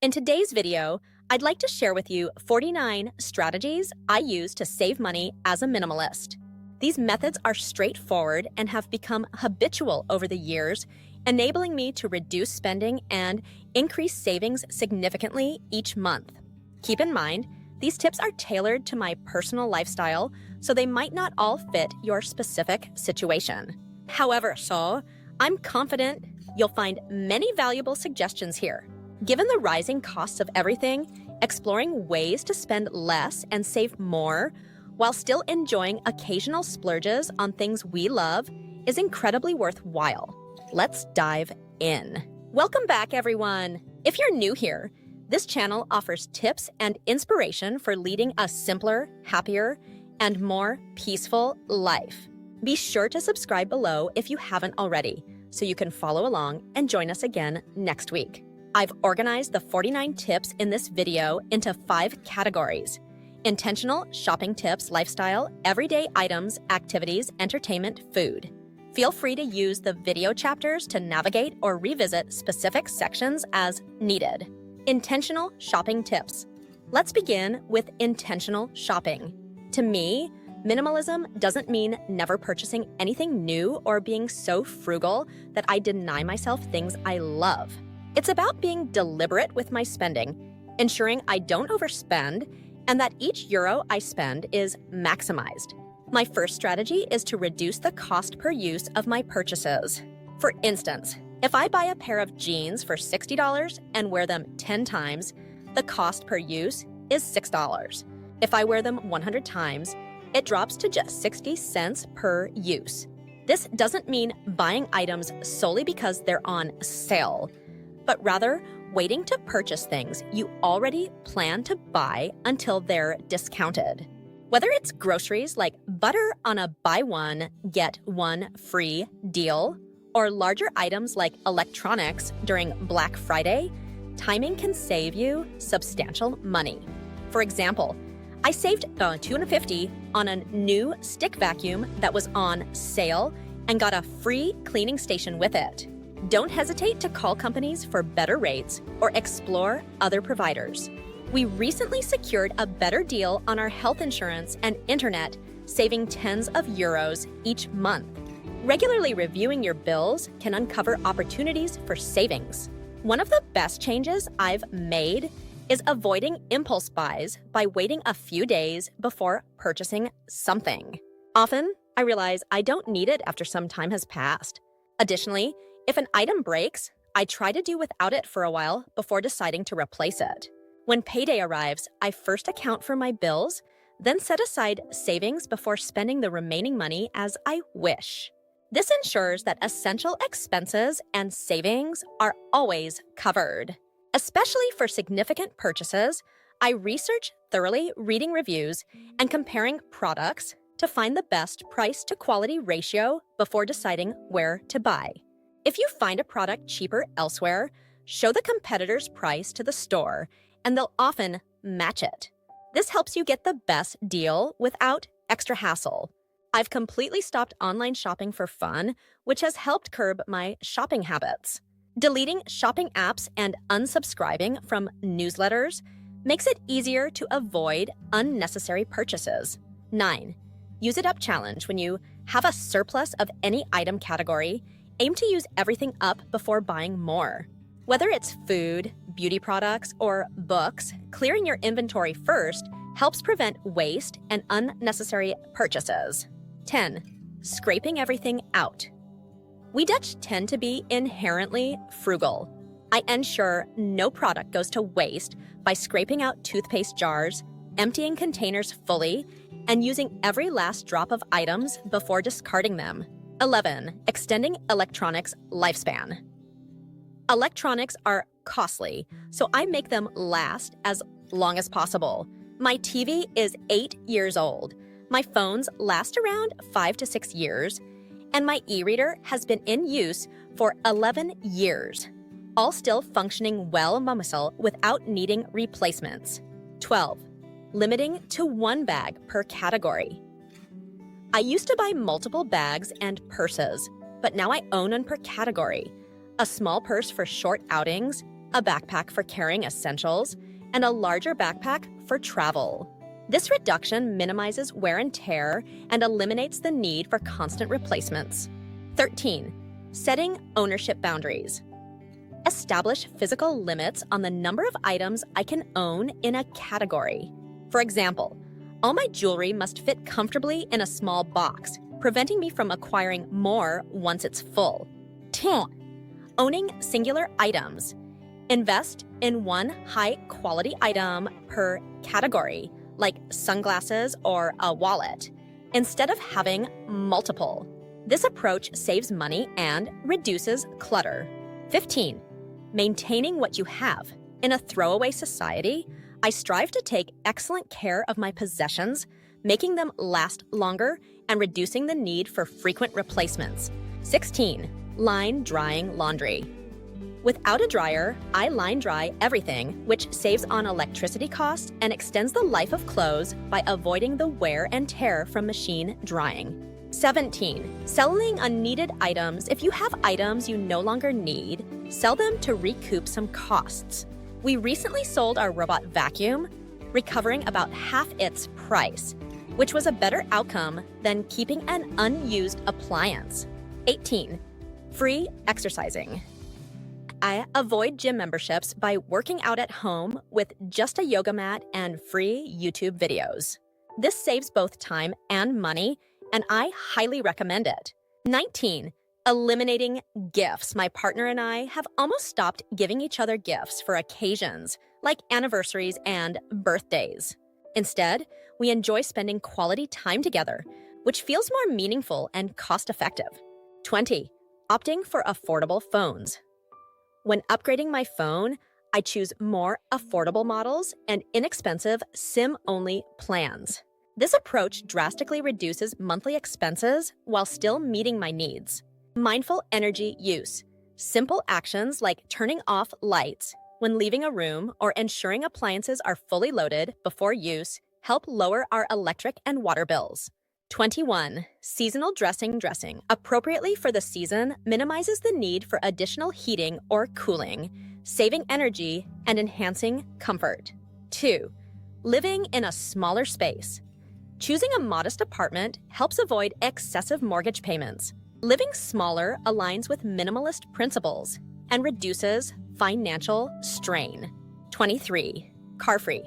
In today's video, I'd like to share with you 49 strategies I use to save money as a minimalist. These methods are straightforward and have become habitual over the years, enabling me to reduce spending and increase savings significantly each month. Keep in mind, these tips are tailored to my personal lifestyle, so they might not all fit your specific situation. However, I'm confident you'll find many valuable suggestions here. Given the rising costs of everything, exploring ways to spend less and save more while still enjoying occasional splurges on things we love is incredibly worthwhile. Let's dive in. Welcome back, everyone. If you're new here, this channel offers tips and inspiration for leading a simpler, happier, and more peaceful life. Be sure to subscribe below if you haven't already, so you can follow along and join us again next week. I've organized the 49 tips in this video into 5 categories: intentional shopping tips, lifestyle, everyday items, activities, entertainment, food. Feel free to use the video chapters to navigate or revisit specific sections as needed. Intentional shopping tips. Let's begin with intentional shopping. To me, minimalism doesn't mean never purchasing anything new or being so frugal that I deny myself things I love. It's about being deliberate with my spending, ensuring I don't overspend, and that each euro I spend is maximized. My first strategy is to reduce the cost per use of my purchases. For instance, if I buy a pair of jeans for $60 and wear them 10 times, the cost per use is $6. If I wear them 100 times, it drops to just 60 cents per use. This doesn't mean buying items solely because they're on sale, but rather waiting to purchase things you already plan to buy until they're discounted. Whether it's groceries like butter on a buy one, get one free deal, or larger items like electronics during Black Friday, timing can save you substantial money. For example, I saved $250 on a new stick vacuum that was on sale and got a free cleaning station with it. Don't hesitate to call companies for better rates or explore other providers. We recently secured a better deal on our health insurance and internet, saving tens of euros each month. Regularly reviewing your bills can uncover opportunities for savings. One of the best changes I've made is avoiding impulse buys by waiting a few days before purchasing something. Often, I realize I don't need it after some time has passed. Additionally, if an item breaks, I try to do without it for a while before deciding to replace it. When payday arrives, I first account for my bills, then set aside savings before spending the remaining money as I wish. This ensures that essential expenses and savings are always covered. Especially for significant purchases, I research thoroughly, reading reviews and comparing products to find the best price to quality ratio before deciding where to buy. If you find a product cheaper elsewhere, show the competitor's price to the store, and they'll often match it. This helps you get the best deal without extra hassle. I've completely stopped online shopping for fun, which has helped curb my shopping habits. Deleting shopping apps and unsubscribing from newsletters makes it easier to avoid unnecessary purchases. 9. Use it up challenge. When you have a surplus of any item category, aim to use everything up before buying more. Whether it's food, beauty products, or books, clearing your inventory first helps prevent waste and unnecessary purchases. 10. Scraping everything out. We Dutch tend to be inherently frugal. I ensure no product goes to waste by scraping out toothpaste jars, emptying containers fully, and using every last drop of items before discarding them. 11. Extending electronics lifespan. Electronics are costly, so I make them last as long as possible. My TV is 8 years old. My phones last around 5 to 6 years, and my e-reader has been in use for 11 years, all still functioning well without needing replacements. 12. Limiting to 1 bag per category. I used to buy multiple bags and purses, but now I own one per category. A small purse for short outings, a backpack for carrying essentials, and a larger backpack for travel. This reduction minimizes wear and tear and eliminates the need for constant replacements. 13. Setting ownership boundaries. Establish physical limits on the number of items I can own in a category. For example, all my jewelry must fit comfortably in a small box, preventing me from acquiring more once it's full. 10. Owning singular items. Invest in one high-quality item per category, like sunglasses or a wallet, instead of having multiple. This approach saves money and reduces clutter. 15. Maintaining what you have. In a throwaway society, I strive to take excellent care of my possessions, making them last longer and reducing the need for frequent replacements. 16. Line drying laundry. Without a dryer, I line dry everything, which saves on electricity costs and extends the life of clothes by avoiding the wear and tear from machine drying. 17. Selling unneeded items. If you have items you no longer need, sell them to recoup some costs. We recently sold our robot vacuum, recovering about half its price, which was a better outcome than keeping an unused appliance. 18. Free exercising. I avoid gym memberships by working out at home with just a yoga mat and free YouTube videos. This saves both time and money, and I highly recommend it. 19. Eliminating gifts. My partner and I have almost stopped giving each other gifts for occasions, like anniversaries and birthdays. Instead, we enjoy spending quality time together, which feels more meaningful and cost-effective. 20. Opting for affordable phones. When upgrading my phone, I choose more affordable models and inexpensive SIM-only plans. This approach drastically reduces monthly expenses while still meeting my needs. Mindful energy use. Simple actions like turning off lights when leaving a room or ensuring appliances are fully loaded before use help lower our electric and water bills. 21. Seasonal dressing. Appropriately for the season minimizes the need for additional heating or cooling, saving energy and enhancing comfort. 2. Living in a smaller space. Choosing a modest apartment helps avoid excessive mortgage payments. Living smaller aligns with minimalist principles and reduces financial strain. 23. Car-free.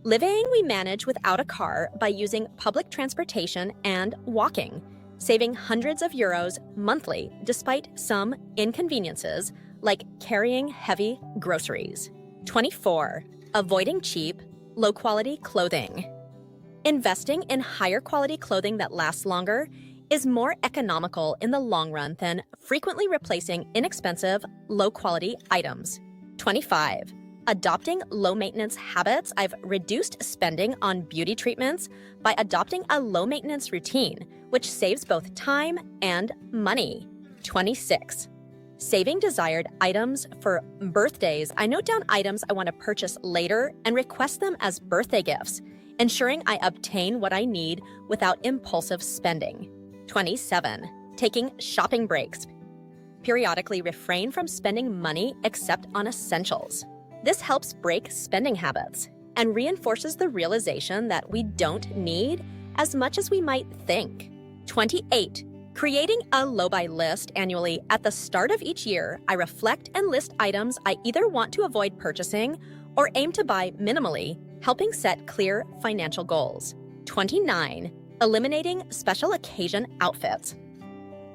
Living, we manage without a car by using public transportation and walking, saving hundreds of euros monthly despite some inconveniences like carrying heavy groceries. 24. Avoiding cheap, low-quality clothing. Investing in higher quality clothing that lasts longer is more economical in the long run than frequently replacing inexpensive, low-quality items. 25. Adopting low-maintenance habits. I've reduced spending on beauty treatments by adopting a low-maintenance routine, which saves both time and money. 26. Saving desired items for birthdays. I note down items I want to purchase later and request them as birthday gifts, ensuring I obtain what I need without impulsive spending. 27. Taking shopping breaks. Periodically refrain from spending money except on essentials. This helps break spending habits and reinforces the realization that we don't need as much as we might think. 28. Creating a low-buy list annually. At the start of each year, I reflect and list items I either want to avoid purchasing or aim to buy minimally, helping set clear financial goals. 29. Eliminating special occasion outfits.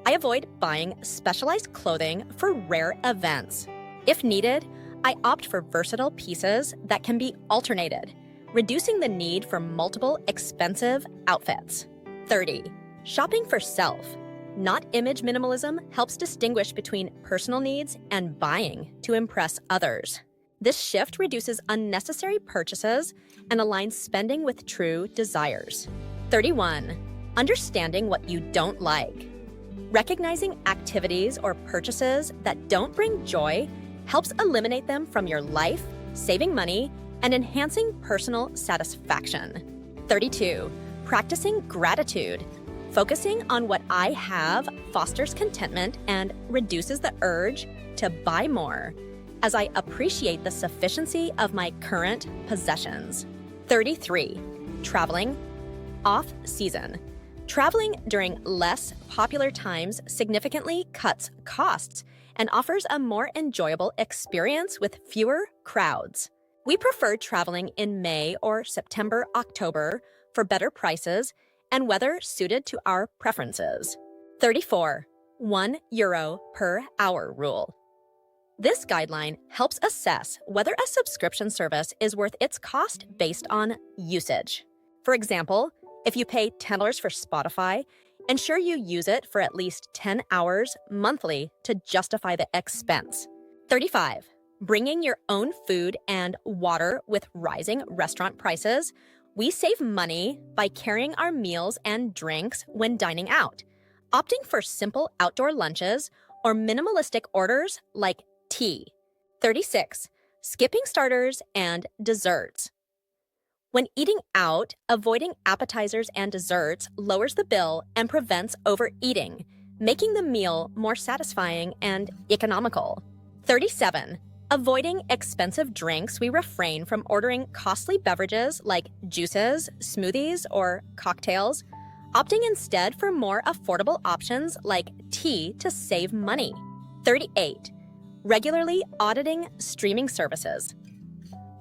I avoid buying specialized clothing for rare events. If needed, I opt for versatile pieces that can be alternated, reducing the need for multiple expensive outfits. 30. Shopping for self, not image minimalism, helps distinguish between personal needs and buying to impress others. This shift reduces unnecessary purchases and aligns spending with true desires. 31. Understanding what you don't like. Recognizing activities or purchases that don't bring joy helps eliminate them from your life, saving money, and enhancing personal satisfaction. 32. Practicing gratitude. Focusing on what I have fosters contentment and reduces the urge to buy more. as I appreciate the sufficiency of my current possessions. 33. Traveling off-season. Traveling during less popular times significantly cuts costs and offers a more enjoyable experience with fewer crowds. We prefer traveling in May or September, October for better prices and weather suited to our preferences. 34. €1 per hour rule. This guideline helps assess whether a subscription service is worth its cost based on usage. For example, if you pay $10 for Spotify, ensure you use it for at least 10 hours monthly to justify the expense. 35. Bringing your own food and water with rising restaurant prices, we save money by carrying our meals and drinks when dining out, opting for simple outdoor lunches or minimalistic orders like tea. 36. Skipping starters and desserts. When eating out, avoiding appetizers and desserts lowers the bill and prevents overeating, making the meal more satisfying and economical. 37. Avoiding expensive drinks, we refrain from ordering costly beverages like juices, smoothies, or cocktails, opting instead for more affordable options like tea to save money. 38. Regularly auditing streaming services.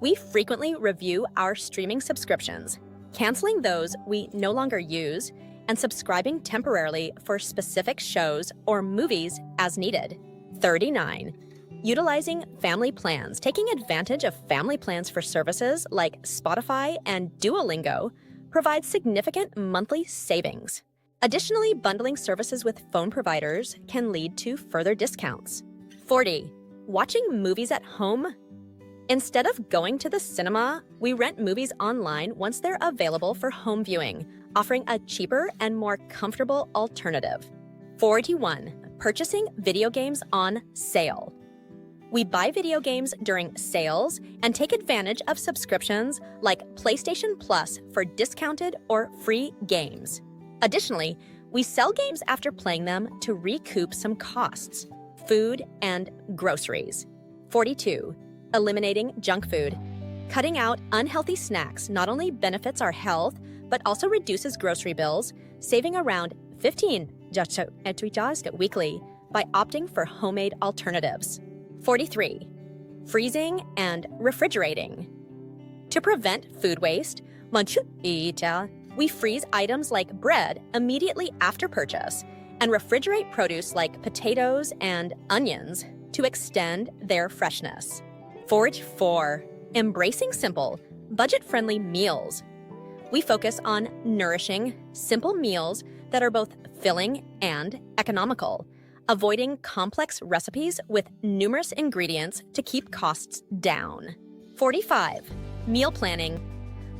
We frequently review our streaming subscriptions, canceling those we no longer use and subscribing temporarily for specific shows or movies as needed. 39. Utilizing family plans. Taking advantage of family plans for services like Spotify and Duolingo provides significant monthly savings. Additionally, bundling services with phone providers can lead to further discounts. 40. Watching movies at home. Instead of going to the cinema, we rent movies online once they're available for home viewing, offering a cheaper and more comfortable alternative. 41. Purchasing video games on sale. We buy video games during sales and take advantage of subscriptions like PlayStation Plus for discounted or free games. Additionally, we sell games after playing them to recoup some costs, food and groceries. 42. Eliminating junk food. Cutting out unhealthy snacks not only benefits our health, but also reduces grocery bills, saving around $15 weekly by opting for homemade alternatives. 43. Freezing and refrigerating. To prevent food waste, we freeze items like bread immediately after purchase and refrigerate produce like potatoes and onions to extend their freshness. 44. Embracing simple, budget-friendly meals. We focus on nourishing, simple meals that are both filling and economical, avoiding complex recipes with numerous ingredients to keep costs down. 45. Meal planning.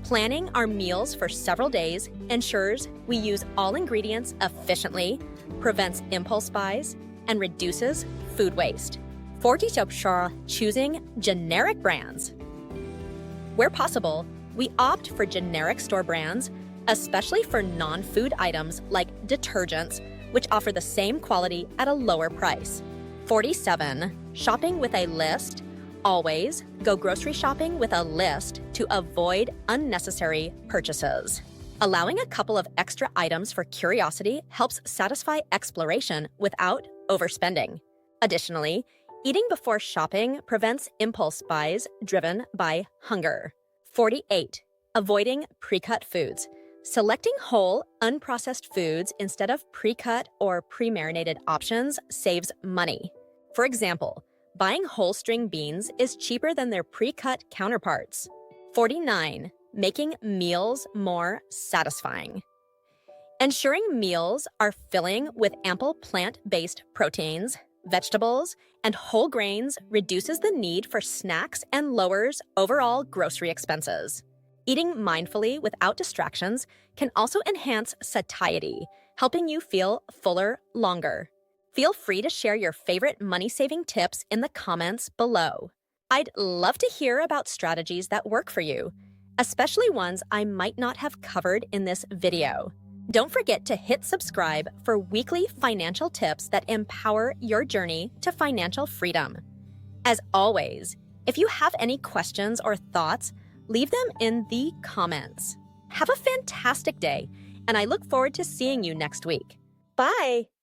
Planning our meals for several days ensures we use all ingredients efficiently, prevents impulse buys, and reduces food waste. 46. Choosing generic brands. Where possible, we opt for generic store brands, especially for non-food items like detergents, which offer the same quality at a lower price. 47. Shopping with a list. Always go grocery shopping with a list to avoid unnecessary purchases. Allowing a couple of extra items for curiosity helps satisfy exploration without overspending. Additionally, eating before shopping prevents impulse buys driven by hunger. 48. Avoiding pre-cut foods. Selecting whole, unprocessed foods instead of pre-cut or pre-marinated options saves money. For example, buying whole string beans is cheaper than their pre-cut counterparts. 49. Making meals more satisfying. Ensuring meals are filling with ample plant-based proteins, vegetables, and whole grains reduces the need for snacks and lowers overall grocery expenses. Eating mindfully without distractions can also enhance satiety, helping you feel fuller longer. Feel free to share your favorite money-saving tips in the comments below. I'd love to hear about strategies that work for you, especially ones I might not have covered in this video. Don't forget to hit subscribe for weekly financial tips that empower your journey to financial freedom. As always, if you have any questions or thoughts, leave them in the comments. Have a fantastic day, and I look forward to seeing you next week. Bye!